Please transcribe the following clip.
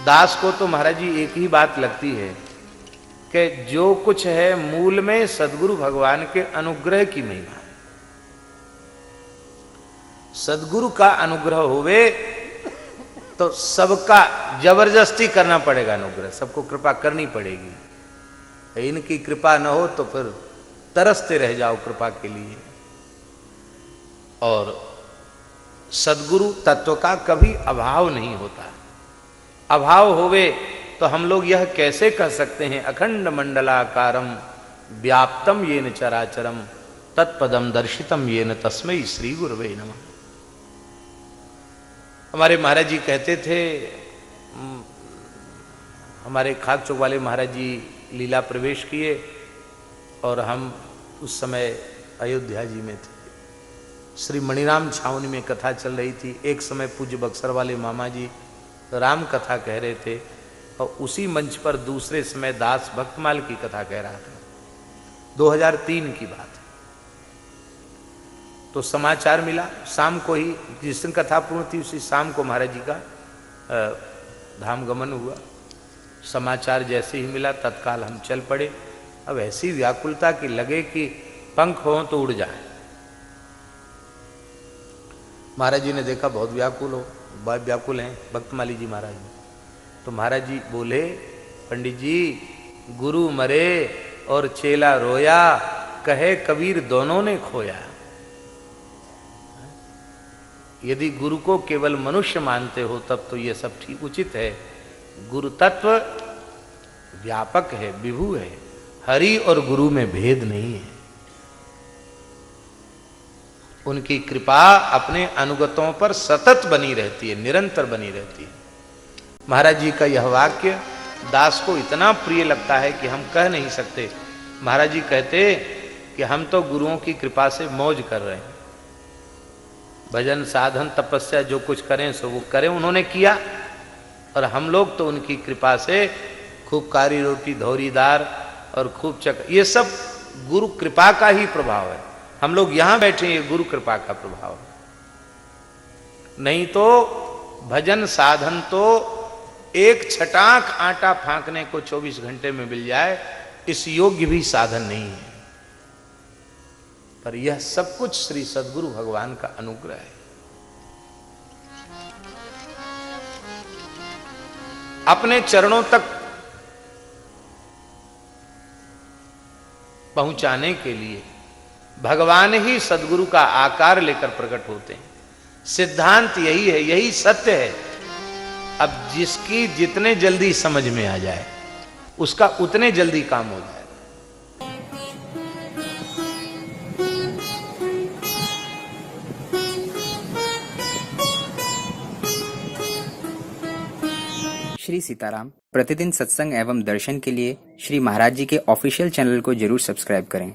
दास को तो महाराज जी एक ही बात लगती है कि जो कुछ है मूल में सद्गुरु भगवान के अनुग्रह की महिमा। सद्गुरु का अनुग्रह होवे तो सबका जबरदस्ती करना पड़ेगा अनुग्रह, सबको कृपा करनी पड़ेगी। इनकी कृपा न हो तो फिर तरसते रह जाओ कृपा के लिए। और सद्गुरु तत्व का कभी अभाव नहीं होता। अभाव होवे तो हम लोग यह कैसे कह सकते हैं, अखंड मंडलाकारम व्याप्तम येन चराचरम तत्पदम दर्शितम येन तस्मै श्री गुरवे नमः। हमारे महाराज जी कहते थे, हमारे खाक चौक वाले महाराज जी लीला प्रवेश किए और हम उस समय अयोध्या जी में थे। श्री मणिराम छावनी में कथा चल रही थी। एक समय पूज्य बक्सर वाले मामा जी राम कथा कह रहे थे और उसी मंच पर दूसरे समय दास भक्तमाल की कथा कह रहा था। 2003 की बात है। तो समाचार मिला शाम को ही, जिस दिन कथा पूर्ण थी उसी शाम को महाराज जी का धाम गमन हुआ। समाचार जैसे ही मिला तत्काल हम चल पड़े। अब ऐसी व्याकुलता की लगे कि पंख हो तो उड़ जाए। महाराज जी ने देखा बहुत व्याकुल हैं भक्तमाली जी महाराज जी। तो महाराज जी बोले, पंडित जी गुरु मरे और चेला रोया, कहे कबीर दोनों ने खोया। यदि गुरु को केवल मनुष्य मानते हो तब तो ये सब ठीक उचित है। गुरु तत्व व्यापक है, विभु है। हरि और गुरु में भेद नहीं है। उनकी कृपा अपने अनुगतों पर सतत बनी रहती है, निरंतर बनी रहती है। महाराज जी का यह वाक्य दास को इतना प्रिय लगता है कि हम कह नहीं सकते। महाराज जी कहते कि हम तो गुरुओं की कृपा से मौज कर रहे हैं। भजन साधन तपस्या जो कुछ करें सो वो करें, उन्होंने किया। और हम लोग तो उनकी कृपा से खूब कारी रोटी धौरीदार और खूब ये सब गुरु कृपा का ही प्रभाव है। हम लोग यहां बैठे ये गुरु कृपा का प्रभाव है। नहीं तो भजन साधन तो एक छटाक आटा फांकने को 24 घंटे में मिल जाए, इस योग्य भी साधन नहीं है। पर यह सब कुछ श्री सद्गुरु भगवान का अनुग्रह है। अपने चरणों तक पहुंचाने के लिए भगवान ही सद्गुरु का आकार लेकर प्रकट होते हैं। सिद्धांत यही है, यही सत्य है। अब जिसकी जितने जल्दी समझ में आ जाए उसका उतने जल्दी काम हो जाए। श्री सीताराम प्रतिदिन सत्संग एवं दर्शन के लिए श्री महाराज जी के ऑफिशियल चैनल को जरूर सब्सक्राइब करें।